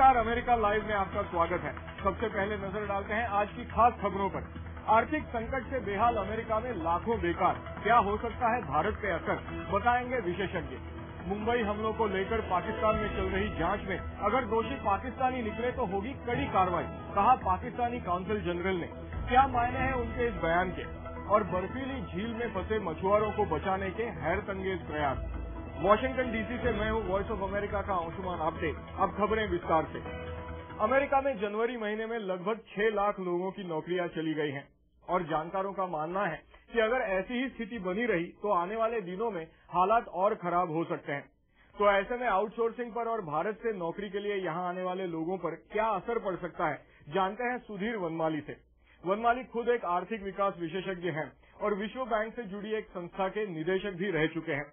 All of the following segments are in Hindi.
नमस्कार, अमेरिका लाइव में आपका स्वागत है। सबसे पहले नजर डालते हैं आज की खास खबरों पर। आर्थिक संकट से बेहाल अमेरिका में लाखों बेकार, क्या हो सकता है भारत पे असर, बताएंगे विशेषज्ञ। मुंबई हमलों को लेकर पाकिस्तान में चल रही जांच में अगर दोषी पाकिस्तानी निकले तो होगी कड़ी कार्रवाई, कहा पाकिस्तानी काउंसिल जनरल ने। क्या मायने हैं उनके इस बयान के। और बर्फीली झील में फंसे मछुआरों को बचाने के हैरतअंगेज प्रयास। वॉशिंगटन डीसी से मैं हूं वॉइस ऑफ अमेरिका का अंशुमान आपटे। अब खबरें विस्तार से। अमेरिका में जनवरी महीने में लगभग 6 लाख लोगों की नौकरियां चली गई हैं और जानकारों का मानना है कि अगर ऐसी ही स्थिति बनी रही तो आने वाले दिनों में हालात और खराब हो सकते हैं। तो ऐसे में आउटसोर्सिंग पर और भारत से नौकरी के लिए यहां आने वाले लोगों पर क्या असर पड़ सकता है, जानते हैं सुधीर वनमाली से। वनमाली खुद एक आर्थिक विकास विशेषज्ञ हैं और विश्व बैंक से जुड़ी एक संस्था के निदेशक भी रह चुके हैं।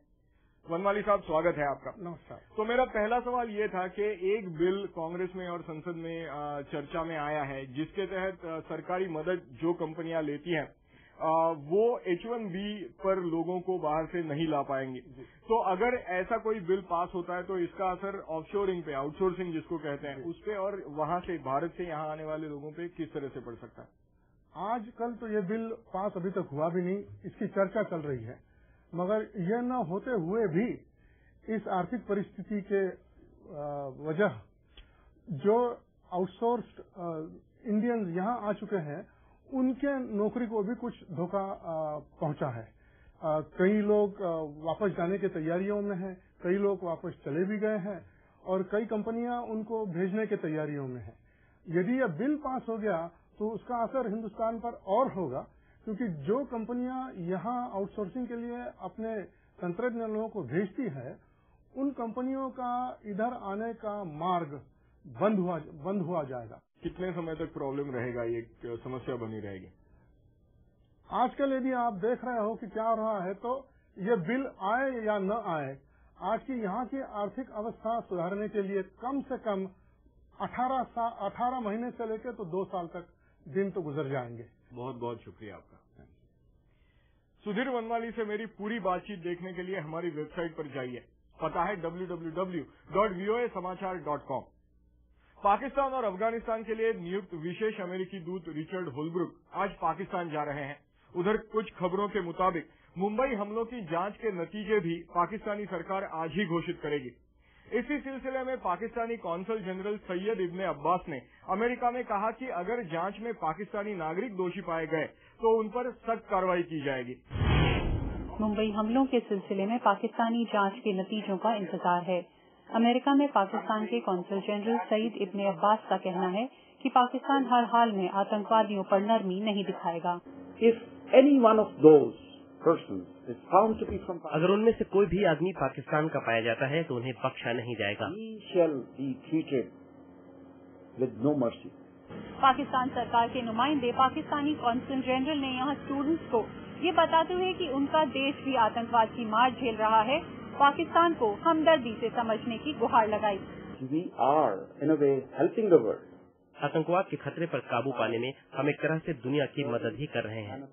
वनमाली साहब, स्वागत है आपका। नमस्कार। तो मेरा पहला सवाल ये था कि एक बिल कांग्रेस में और संसद में चर्चा में आया है जिसके तहत सरकारी मदद जो कंपनियां लेती हैं वो H-1B पर लोगों को बाहर से नहीं ला पाएंगे। तो अगर ऐसा कोई बिल पास होता है तो इसका असर ऑफशोरिंग पे, आउटसोर्सिंग जिसको कहते हैं, उस पे और वहां से भारत से यहाँ आने वाले लोगों पे किस तरह से पड़ सकता है? आजकल तो ये बिल पास अभी तक हुआ भी नहीं, इसकी चर्चा चल रही है, मगर यह न होते हुए भी इस आर्थिक परिस्थिति के वजह जो आउटसोर्स्ड इंडियंस यहाँ आ चुके हैं उनके नौकरी को भी कुछ धोखा पहुंचा है। कई लोग वापस जाने की तैयारियों में हैं, कई लोग वापस चले भी गए हैं और कई कंपनियां उनको भेजने की तैयारियों में हैं। यदि यह बिल पास हो गया तो उसका असर हिंदुस्तान पर और होगा, क्योंकि जो कंपनियां यहाँ आउटसोर्सिंग के लिए अपने तंत्रज्ञों को भेजती है उन कंपनियों का इधर आने का मार्ग बंद हुआ जाएगा। कितने समय तक प्रॉब्लम रहेगा, ये समस्या बनी रहेगी? आजकल यदि आप देख रहे हो कि क्या हो रहा है, तो ये बिल आए या न आए, आज की यहाँ की आर्थिक अवस्था सुधारने के लिए कम से कम 18 महीने से लेकर तो 2 साल तक दिन तो गुजर जाएंगे। बहुत बहुत शुक्रिया आपका। सुधीर वनमाली से मेरी पूरी बातचीत देखने के लिए हमारी वेबसाइट पर जाइए। पता है www.voasamachaar.com। पाकिस्तान और अफगानिस्तान के लिए नियुक्त विशेष अमेरिकी दूत रिचर्ड होलब्रुक आज पाकिस्तान जा रहे हैं। उधर कुछ खबरों के मुताबिक मुंबई हमलों की जांच के नतीजे भी पाकिस्तानी सरकार आज ही घोषित करेगी। इसी सिलसिले में पाकिस्तानी कौंसल जनरल सैयद इब्ने अब्बास ने अमेरिका में कहा कि अगर जांच में पाकिस्तानी नागरिक दोषी पाए गए तो उन पर सख्त कार्रवाई की जाएगी। मुंबई हमलों के सिलसिले में पाकिस्तानी जांच के नतीजों का इंतजार है। अमेरिका में पाकिस्तान के कौंसल जनरल सईद इब्ने अब्बास का कहना है कि पाकिस्तान हर हाल में आतंकवादियों पर नरमी नहीं दिखाएगा। अगर उनमें से कोई भी आदमी पाकिस्तान का पाया जाता है तो उन्हें बख्शा नहीं जाएगा। पाकिस्तान सरकार के नुमाइंदे पाकिस्तानी कौंसल जनरल ने यहाँ स्टूडेंट्स को ये बताते हुए कि उनका देश भी आतंकवाद की मार झेल रहा है, पाकिस्तान को हमदर्दी से समझने की गुहार लगाई। We are in a way helping the world. आतंकवाद के खतरे पर काबू पाने में हम एक तरह से दुनिया की मदद ही कर रहे हैं।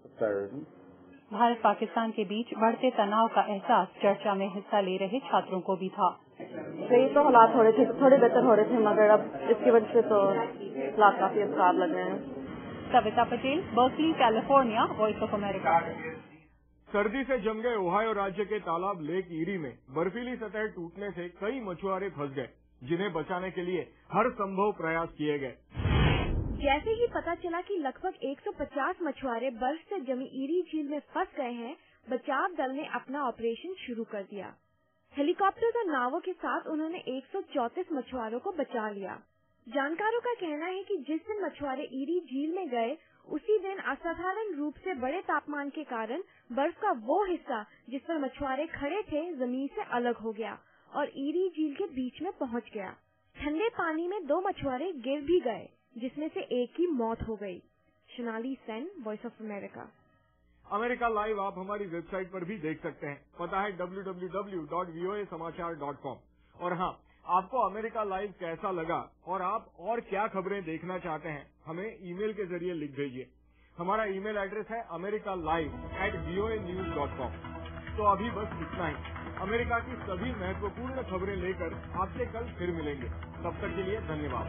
भारत पाकिस्तान के बीच बढ़ते तनाव का एहसास चर्चा में हिस्सा ले रहे छात्रों को भी था। सही तो हालात हो रहे थे, थोड़े बेहतर हो रहे थे, मगर अब इसकी वजह से तो हालात काफी खराब लग रहे हैं। Kavita Patel, Berkeley, California, voice of America. सर्दी से जम गए ओहायो राज्य के तालाब लेक ईरी में बर्फीली सतह टूटने से कई मछुआरे फंस गए, जिन्हें बचाने के लिए हर संभव प्रयास किए गए। जैसे ही पता चला कि लगभग 150 मछुआरे बर्फ से जमी ईरी झील में फंस गए हैं, बचाव दल ने अपना ऑपरेशन शुरू कर दिया। हेलीकॉप्टर और नावों के साथ उन्होंने 134 मछुआरों को बचा लिया। जानकारों का कहना है कि जिस दिन मछुआरे ईरी झील में गए उसी दिन असाधारण रूप से बड़े तापमान के कारण बर्फ का वो हिस्सा जिस पर मछुआरे खड़े थे जमीन से अलग हो गया और ईरी झील के बीच में पहुंच गया। ठंडे पानी में 2 मछुआरे गिर भी गए, जिसमें से एक की मौत हो गई। Sonali Sen, voice of America. America live आप हमारी वेबसाइट पर भी देख सकते हैं। पता है www.voasamachaar.com। और हाँ, आपको अमेरिका लाइव कैसा लगा और आप और क्या खबरें देखना चाहते हैं, हमें ईमेल के जरिए लिख भेजिए। हमारा ईमेल एड्रेस है americalive@voanews.com। तो अभी बस इतना ही। अमेरिका की सभी महत्वपूर्ण खबरें लेकर आपसे कल फिर मिलेंगे। तब तक के लिए धन्यवाद।